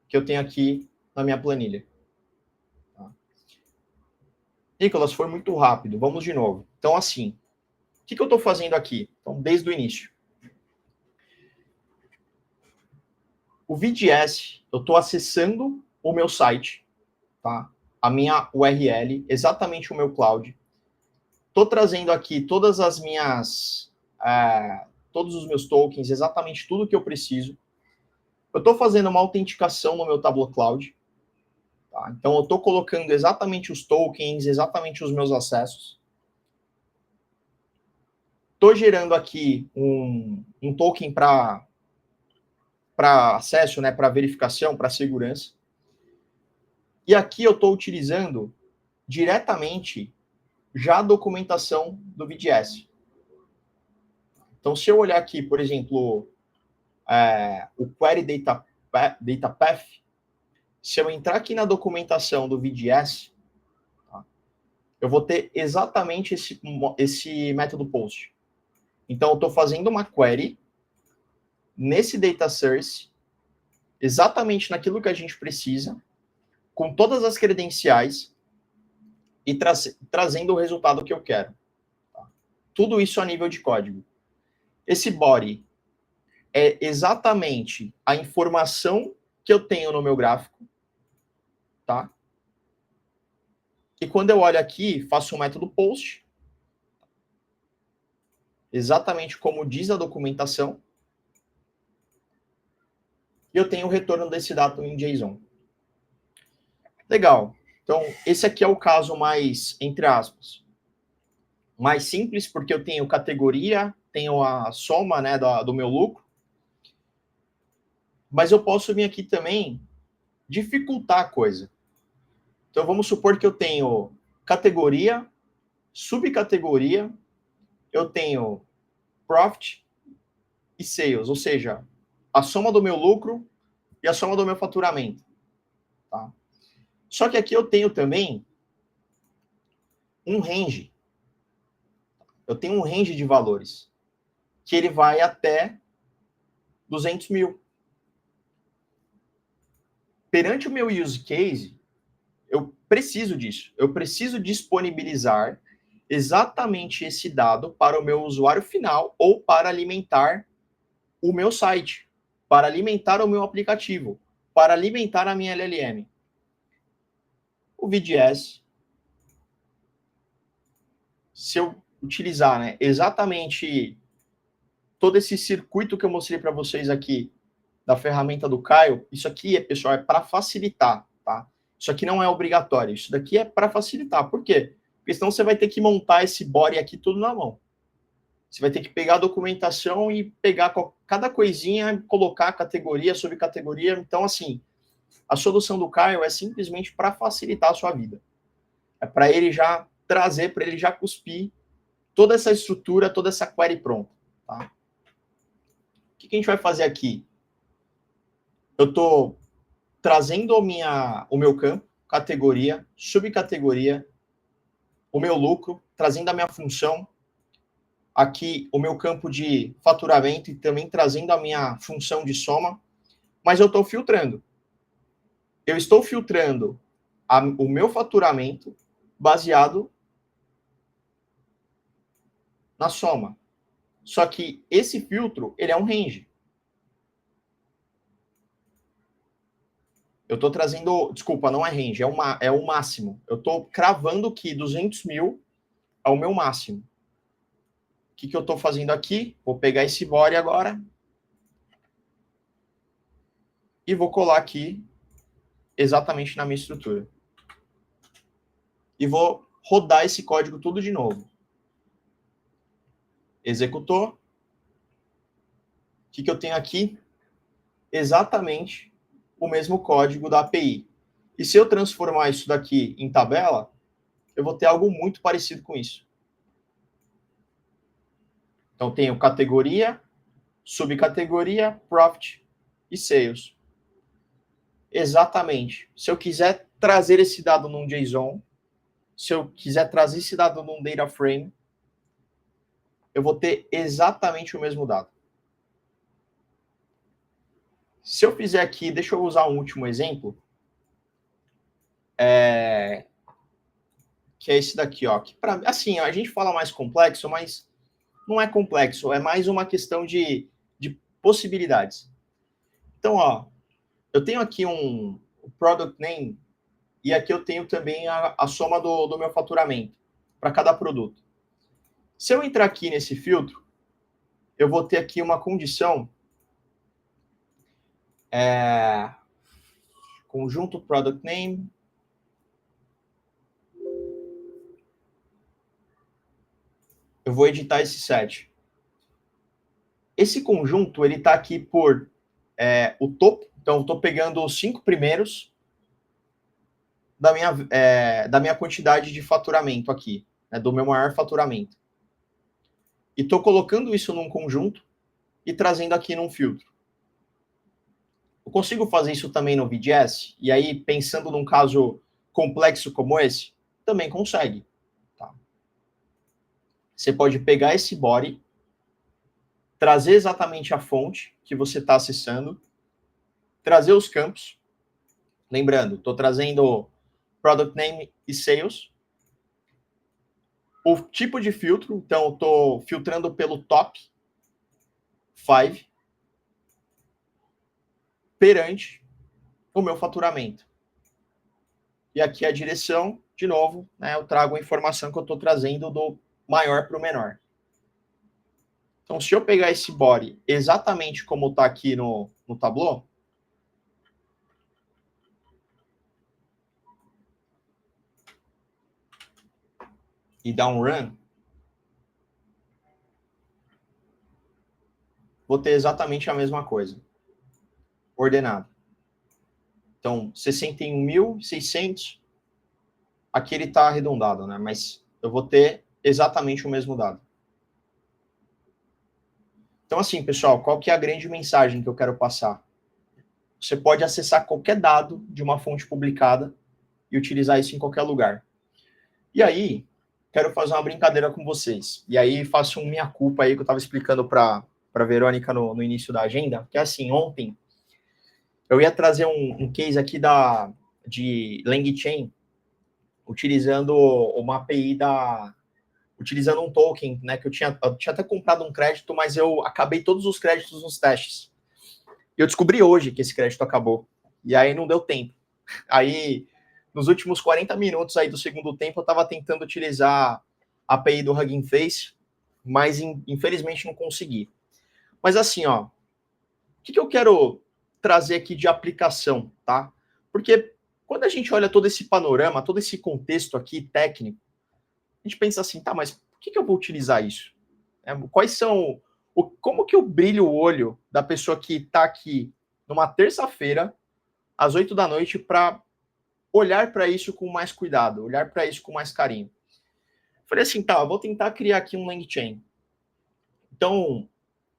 que eu tenho aqui na minha planilha. Tá? Nicolas, foi muito rápido. Vamos de novo. Então, assim, o que eu estou fazendo aqui? Então, desde o início. O VDS, eu estou acessando o meu site, tá? A minha URL, exatamente o meu cloud. Estou trazendo aqui todas as minhas, todos os meus tokens, exatamente tudo que eu preciso. Eu estou fazendo uma autenticação no meu Tableau Cloud. Tá? Então, eu estou colocando exatamente os tokens, exatamente os meus acessos. Estou gerando aqui um token para acesso, né, para verificação, para segurança. E aqui eu estou utilizando diretamente já a documentação do VDS. Então, se eu olhar aqui, por exemplo, o Query Data Path, se eu entrar aqui na documentação do VDS, tá, eu vou ter exatamente esse método post. Então, eu estou fazendo uma query nesse data source, exatamente naquilo que a gente precisa, com todas as credenciais e trazendo o resultado que eu quero. Tá? Tudo isso a nível de código. Esse body é exatamente a informação que eu tenho no meu gráfico, tá? E quando eu olho aqui, faço um método post, exatamente como diz a documentação, e eu tenho o retorno desse dado em JSON. Legal. Então, esse aqui é o caso mais, entre aspas, mais simples, porque eu tenho categoria, tenho a soma, né, do meu lucro, mas eu posso vir aqui também dificultar a coisa. Então, vamos supor que eu tenho categoria, subcategoria, eu tenho profit e sales, ou seja, a soma do meu lucro e a soma do meu faturamento. Tá? Só que aqui eu tenho também um range. Eu tenho um range de valores, que ele vai até 200 mil. Perante o meu use case, eu preciso disso. Eu preciso disponibilizar exatamente esse dado para o meu usuário final ou para alimentar o meu site, para alimentar o meu aplicativo, para alimentar a minha LLM. O VDS, se eu utilizar, né, exatamente todo esse circuito que eu mostrei para vocês aqui da ferramenta do Caio, isso aqui, pessoal, é para facilitar, tá? Isso aqui não é obrigatório, isso daqui é para facilitar. Por quê? Porque senão você vai ter que montar esse body aqui tudo na mão. Você vai ter que pegar a documentação e pegar cada coisinha, colocar categoria, subcategoria. Então, assim, a solução do Caio é simplesmente para facilitar a sua vida. É para ele já trazer, para ele já cuspir toda essa estrutura, toda essa query pronta. Tá? O que a gente vai fazer aqui? Eu estou trazendo o meu campo, categoria, subcategoria, o meu lucro, trazendo a minha função, aqui o meu campo de faturamento e também trazendo a minha função de soma, mas eu estou filtrando. Eu estou filtrando o meu faturamento baseado na soma. Só que esse filtro, ele é um range. Eu estou trazendo, desculpa, não é range, é o máximo. Eu estou cravando que 200 mil é o meu máximo. O que eu estou fazendo aqui? Vou pegar esse body agora e vou colar aqui exatamente na minha estrutura. e vou rodar esse código tudo de novo. Executou. O que eu tenho aqui? Exatamente o mesmo código da API. E se eu transformar isso daqui em tabela, eu vou ter algo muito parecido com isso. Então, tenho categoria, subcategoria, profit e sales. Exatamente. Se eu quiser trazer esse dado num JSON, se eu quiser trazer esse dado num data frame, eu vou ter exatamente o mesmo dado. Se eu fizer aqui, deixa eu usar um último exemplo, que é esse daqui, ó. Que assim, a gente fala mais complexo, mas não é complexo, é mais uma questão de possibilidades. Então, ó, eu tenho aqui um product name e aqui eu tenho também a soma do meu faturamento para cada produto. Se eu entrar aqui nesse filtro, eu vou ter aqui uma condição conjunto product name. Eu vou editar esse set. Esse conjunto, ele está aqui por o topo. Então, eu estou pegando os 5 primeiros da minha quantidade de faturamento aqui, né, do meu maior faturamento. E estou colocando isso num conjunto e trazendo aqui num filtro. Eu consigo fazer isso também no VGS? E aí, pensando num caso complexo como esse, também consegue. Tá? Você pode pegar esse body, trazer exatamente a fonte que você está acessando, trazer os campos. Lembrando, estou trazendo product name e sales. O tipo de filtro, então, eu estou filtrando pelo top 5 perante o meu faturamento. E aqui a direção, de novo, né, eu trago a informação que eu estou trazendo do maior para o menor. Então, se eu pegar esse body exatamente como está aqui no Tableau, e dar um run, vou ter exatamente a mesma coisa. Ordenado. Então, 61.600, aqui ele está arredondado, né? Mas eu vou ter exatamente o mesmo dado. Então, assim, pessoal, qual que é a grande mensagem que eu quero passar? Você pode acessar qualquer dado de uma fonte publicada e utilizar isso em qualquer lugar. E aí, quero fazer uma brincadeira com vocês. E aí, faço um minha-culpa aí que eu estava explicando para a Verônica no início da agenda, que é assim, ontem eu ia trazer um case aqui de LangChain, utilizando uma API utilizando um token, né, que eu tinha até comprado um crédito, mas eu acabei todos os créditos nos testes. E eu descobri hoje que esse crédito acabou. E aí não deu tempo. Aí, nos últimos 40 minutos aí do segundo tempo, eu estava tentando utilizar a API do Hugging Face, mas infelizmente não consegui. Mas assim, ó, o que eu quero trazer aqui de aplicação, tá? Porque quando a gente olha todo esse panorama, todo esse contexto aqui técnico, a gente pensa assim, tá, mas por que eu vou utilizar isso? Quais são... como que eu brilho o olho da pessoa que está aqui numa terça-feira, às 8 da noite, para olhar para isso com mais cuidado, olhar para isso com mais carinho? Falei assim, tá, eu vou tentar criar aqui um LangChain. Então,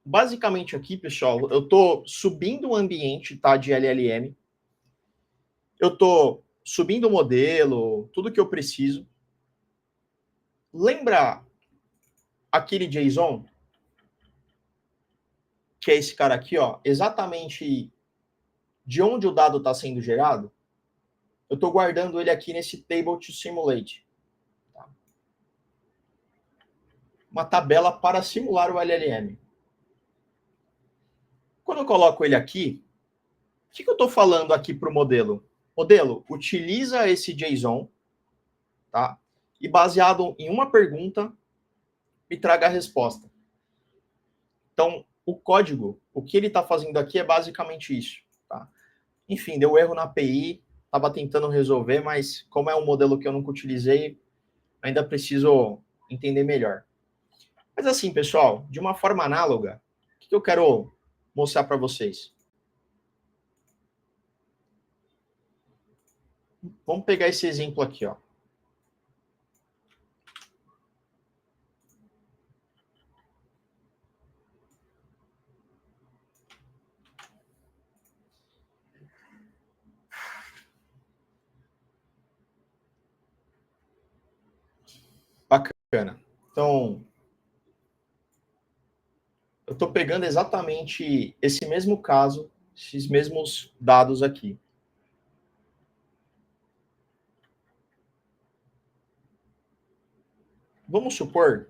basicamente aqui, pessoal, eu estou subindo o ambiente, tá, de LLM. Eu estou subindo o modelo, tudo que eu preciso. Lembra aquele JSON? Que é esse cara aqui, ó, exatamente de onde o dado está sendo gerado. Eu estou guardando ele aqui nesse table to simulate. Tá? Uma tabela para simular o LLM. Quando eu coloco ele aqui, o que eu estou falando aqui para o modelo? Modelo, utiliza esse JSON, tá? E baseado em uma pergunta, me traga a resposta. Então, o código, o que ele está fazendo aqui é basicamente isso. Tá? Enfim, deu erro na API, estava tentando resolver, mas como é um modelo que eu nunca utilizei, ainda preciso entender melhor. Mas assim, pessoal, de uma forma análoga, o que eu quero mostrar para vocês? Vamos pegar esse exemplo aqui, ó. Bacana. Então, eu estou pegando exatamente esse mesmo caso, esses mesmos dados aqui. Vamos supor,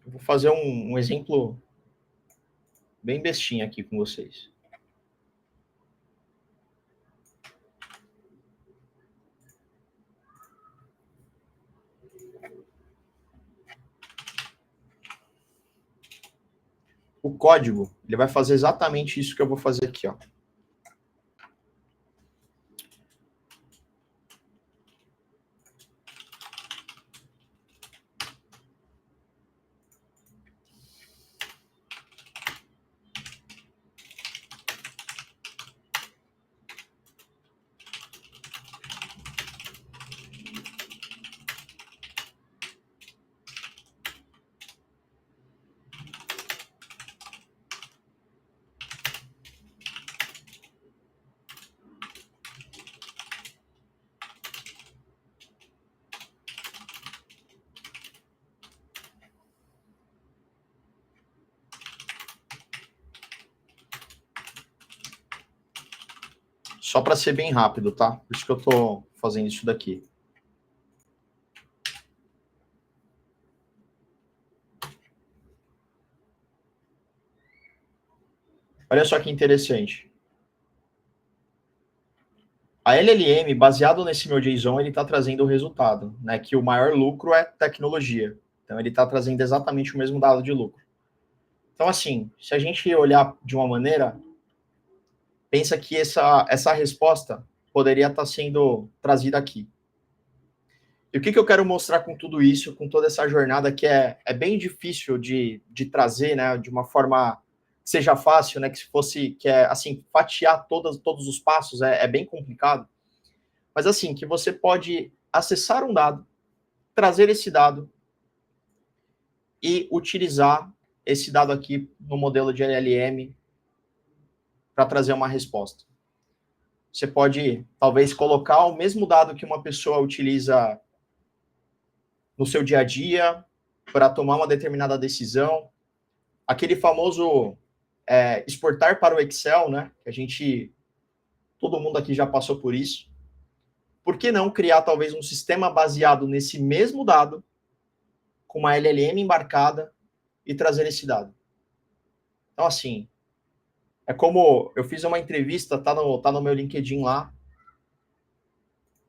eu vou fazer um exemplo bem bestinha aqui com vocês. O código, ele vai fazer exatamente isso que eu vou fazer aqui, ó. Só para ser bem rápido, tá? Por isso que eu estou fazendo isso daqui. Olha só que interessante. A LLM, baseado nesse meu JSON, ele está trazendo o resultado, né? Que o maior lucro é tecnologia. Então, ele está trazendo exatamente o mesmo dado de lucro. Então, assim, se a gente olhar de uma maneira, pensa que essa resposta poderia estar sendo trazida aqui. E o que eu quero mostrar com tudo isso, com toda essa jornada que é bem difícil de trazer, né, de uma forma que seja fácil, né, que se fosse, que é, assim, fatiar todos os passos é bem complicado, mas assim, que você pode acessar um dado, trazer esse dado e utilizar esse dado aqui no modelo de LLM para trazer uma resposta. Você pode, talvez, colocar o mesmo dado que uma pessoa utiliza no seu dia a dia para tomar uma determinada decisão. Aquele famoso exportar para o Excel, né? Que a gente, todo mundo aqui já passou por isso. Por que não criar talvez um sistema baseado nesse mesmo dado, com uma LLM embarcada e trazer esse dado? Então, assim, é como eu fiz uma entrevista, tá no meu LinkedIn lá,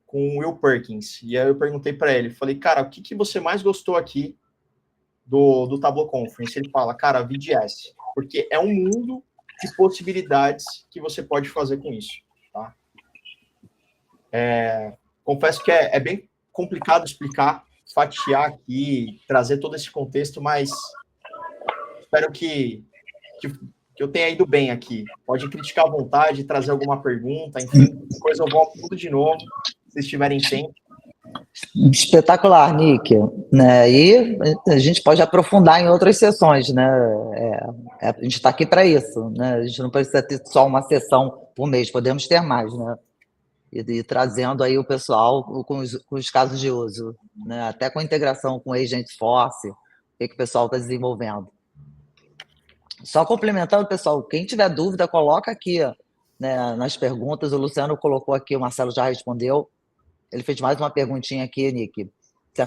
com o Will Perkins. E aí eu perguntei para ele, falei, cara, o que você mais gostou aqui do Tableau Conference? Ele fala, cara, VGS, porque é um mundo de possibilidades que você pode fazer com isso, tá? Confesso que é bem complicado explicar, fatiar aqui, trazer todo esse contexto, mas espero que eu tenha ido bem aqui. Pode criticar à vontade, trazer alguma pergunta, enfim, depois eu volto tudo de novo, se vocês tiverem tempo. Espetacular, Nick. Né? E a gente pode aprofundar em outras sessões, né? A gente está aqui para isso, né? A gente não precisa ter só uma sessão por mês, podemos ter mais, né? E trazendo aí o pessoal com os casos de uso, né? Até com integração com o Agentforce, o que o pessoal está desenvolvendo. Só complementando, pessoal, quem tiver dúvida, coloca aqui, né, nas perguntas. O Luciano colocou aqui, o Marcelo já respondeu. Ele fez mais uma perguntinha aqui, Nick. Se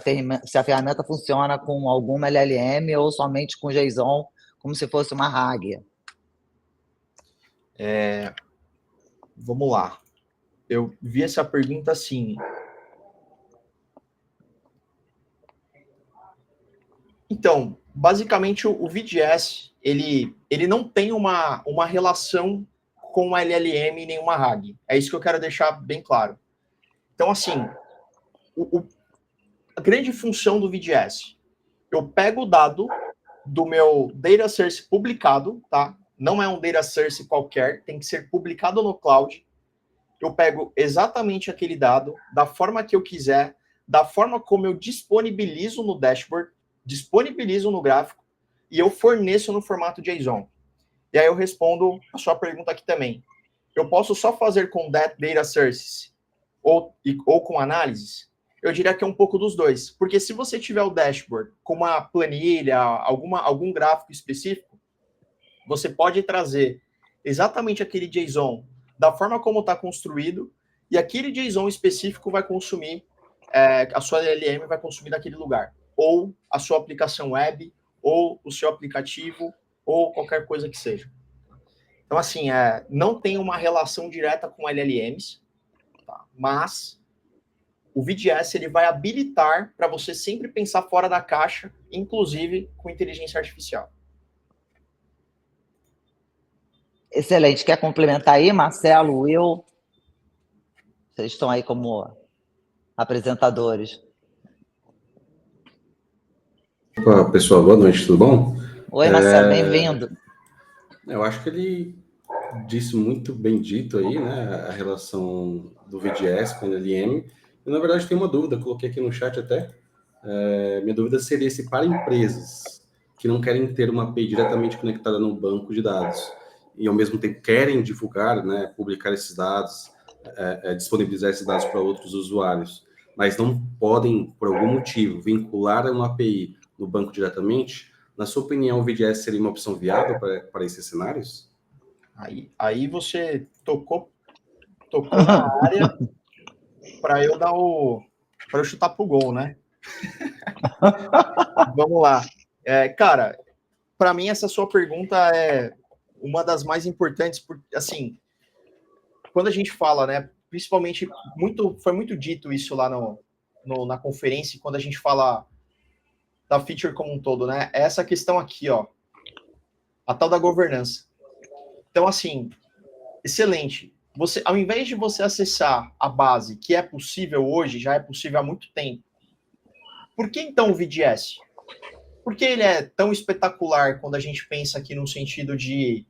a ferramenta funciona com alguma LLM ou somente com JSON, como se fosse uma RAG. Vamos lá. Eu vi essa pergunta assim. Então, basicamente, o VGS, ele não tem uma relação com LLM e nenhuma RAG. É isso que eu quero deixar bem claro. Então, assim, a grande função do VGS, eu pego o dado do meu data source publicado, tá? Não é um data source qualquer, tem que ser publicado no cloud. Eu pego exatamente aquele dado, da forma que eu quiser, da forma como eu disponibilizo no dashboard, disponibilizo no gráfico, e eu forneço no formato JSON. E aí eu respondo a sua pergunta aqui também. Eu posso só fazer com data sources ou com análises? Eu diria que é um pouco dos dois. Porque se você tiver o dashboard com uma planilha, algum gráfico específico, você pode trazer exatamente aquele JSON da forma como está construído, e aquele JSON específico vai consumir, a sua LLM vai consumir daquele lugar. Ou a sua aplicação web, ou o seu aplicativo, ou qualquer coisa que seja. Então, assim, não tem uma relação direta com LLMs, tá? Mas o VGS ele vai habilitar para você sempre pensar fora da caixa, inclusive com inteligência artificial. Excelente. Quer complementar aí, Marcelo, Will? Vocês estão aí como apresentadores. Opa, pessoal, boa noite, tudo bom? Oi, Marcelo, bem-vindo. Eu acho que ele disse muito bem dito aí, né, a relação do VGS com o LLM. Eu, na verdade, tenho uma dúvida, coloquei aqui no chat até. Minha dúvida seria se para empresas que não querem ter uma API diretamente conectada no banco de dados e, ao mesmo tempo, querem divulgar, né, publicar esses dados, disponibilizar esses dados para outros usuários, mas não podem, por algum motivo, vincular uma API no banco diretamente, na sua opinião, o VGS seria uma opção viável para esses cenários? Aí você tocou na área para eu para eu chutar pro gol, né? Vamos lá. Cara, para mim essa sua pergunta é uma das mais importantes, porque, assim, quando a gente fala, né, principalmente, foi muito dito isso lá na conferência, quando a gente fala da feature como um todo, né, é essa questão aqui, ó, a tal da governança. Então, assim, excelente. Você, ao invés de você acessar a base, que é possível hoje, já é possível há muito tempo, por que então o VGS? Por que ele é tão espetacular quando a gente pensa aqui no sentido de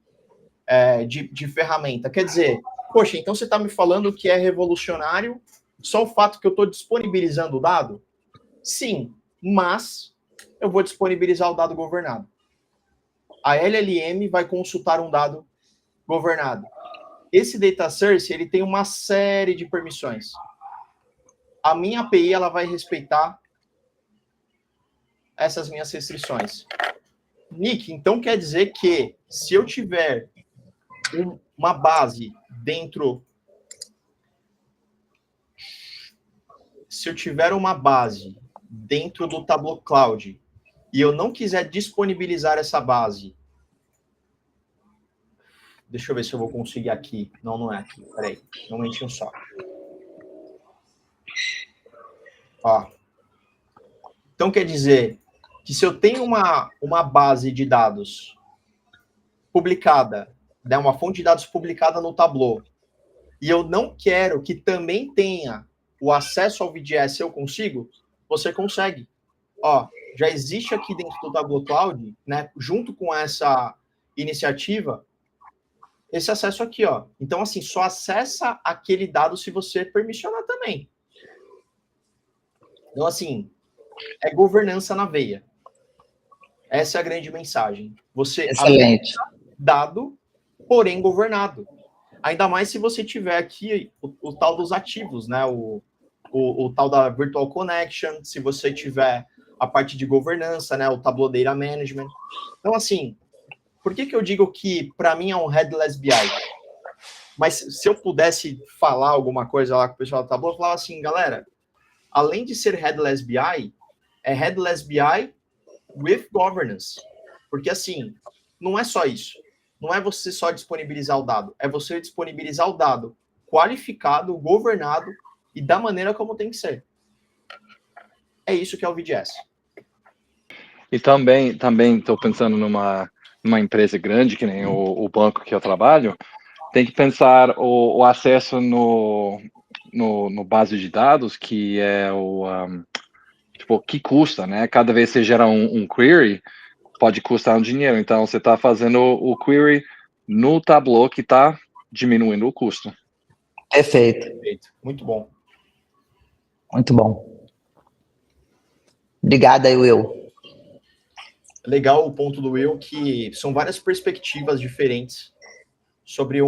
ferramenta? Quer dizer, poxa, então você está me falando que é revolucionário só o fato que eu estou disponibilizando o dado? Sim, mas eu vou disponibilizar o dado governado. A LLM vai consultar um dado governado. Esse data source, ele tem uma série de permissões. A minha API, ela vai respeitar essas minhas restrições. Nick, então quer dizer que se eu tiver uma base dentro... Se eu tiver uma base dentro do Tableau Cloud e eu não quiser disponibilizar essa base... Deixa eu ver se eu vou conseguir aqui. Não, não é aqui. Peraí. Não menti só. Ó. Então, quer dizer que se eu tenho uma base de dados publicada, né, uma fonte de dados publicada no Tableau, e eu não quero que também tenha o acesso ao VGS, eu consigo? Você consegue. Ó, já existe aqui dentro do Tableau Cloud, né, junto com essa iniciativa, esse acesso aqui, ó. Então, assim, só acessa aquele dado se você permissionar também. Então, assim, é governança na veia. Essa é a grande mensagem. Você Excelente. Dado, porém governado. Ainda mais se você tiver aqui o tal dos ativos, né? O tal da Virtual Connection, se você tiver a parte de governança, né? O Tableau Data Management. Então, assim, por que eu digo que, para mim, é um headless BI? Mas se eu pudesse falar alguma coisa lá com o pessoal do Tableau, eu falava assim, galera, além de ser headless BI, é headless BI with governance. Porque, assim, não é só isso. Não é você só disponibilizar o dado, é você disponibilizar o dado qualificado, governado e da maneira como tem que ser. É isso que é o VGS. E também estou pensando numa empresa grande, que nem o banco que eu trabalho, tem que pensar o acesso no base de dados, que é tipo, que custa, né? Cada vez que você gera um query, pode custar um dinheiro. Então, você está fazendo o query no Tableau, que está diminuindo o custo. Perfeito. Perfeito. Muito bom. Muito bom. Obrigada, Will. Legal o ponto do Will, que são várias perspectivas diferentes sobre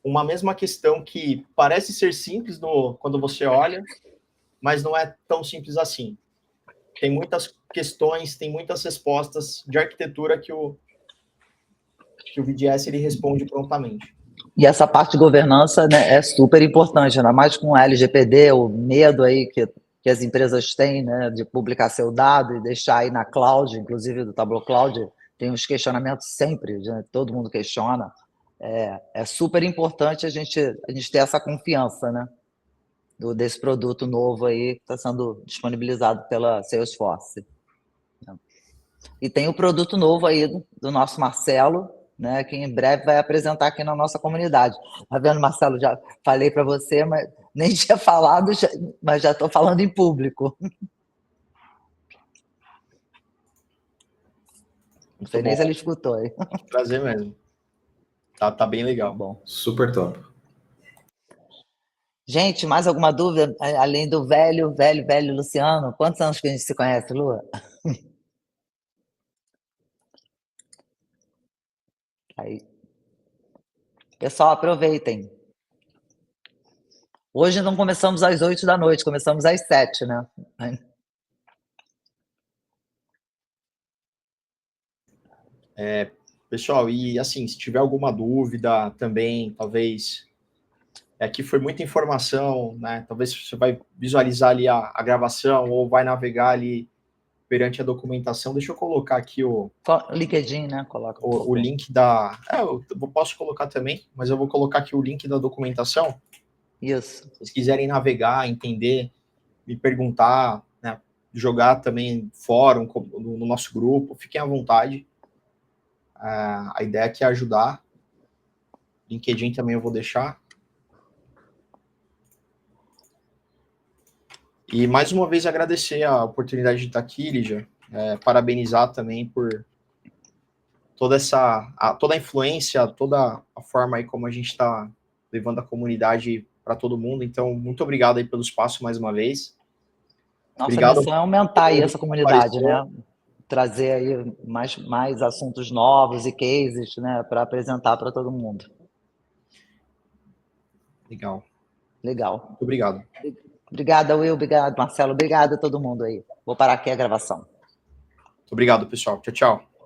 uma mesma questão que parece ser simples quando você olha, mas não é tão simples assim. Tem muitas questões, tem muitas respostas de arquitetura que o VDS ele responde prontamente. E essa parte de governança, né, é super importante, ainda mais com o LGPD, o medo aí que as empresas têm, né, de publicar seu dado e deixar aí na cloud, inclusive do Tableau Cloud, tem uns questionamentos sempre, né, todo mundo questiona. É super importante a gente ter essa confiança, né, desse produto novo aí que está sendo disponibilizado pela Salesforce. E tem o produto novo aí do nosso Marcelo, né, que em breve vai apresentar aqui na nossa comunidade. Tá vendo, Marcelo? Já falei para você, mas nem tinha falado, mas já estou falando em público. Não sei nem se ele escutou aí. Prazer mesmo. Tá bem legal. Bom. Super top. Gente, mais alguma dúvida? Além do velho Luciano? Quantos anos que a gente se conhece, Lu? Aí. Pessoal, aproveitem. Hoje não começamos às 8 da noite, começamos às 7, né? Pessoal, e assim, se tiver alguma dúvida também, talvez... Aqui foi muita informação, né? Talvez você vai visualizar ali a gravação ou vai navegar ali perante a documentação. Deixa eu colocar aqui o LinkedIn, né? Coloca o link da... eu posso colocar também, mas eu vou colocar aqui o link da documentação. Isso. Se vocês quiserem navegar, entender, me perguntar, né? Jogar também fórum no nosso grupo, fiquem à vontade. A ideia aqui é ajudar. LinkedIn também eu vou deixar. E mais uma vez agradecer a oportunidade de estar aqui, Lígia. Parabenizar também por toda toda a influência, toda a forma aí como a gente está levando a comunidade para todo mundo. Então, muito obrigado aí pelo espaço mais uma vez. Nossa obrigado missão é aumentar aí essa comunidade, né? Trazer aí mais assuntos novos e cases, né? Para apresentar para todo mundo. Legal. Legal. Muito obrigado. Obrigada, Will. Obrigado, Marcelo. Obrigado a todo mundo aí. Vou parar aqui a gravação. Muito obrigado, pessoal. Tchau, tchau.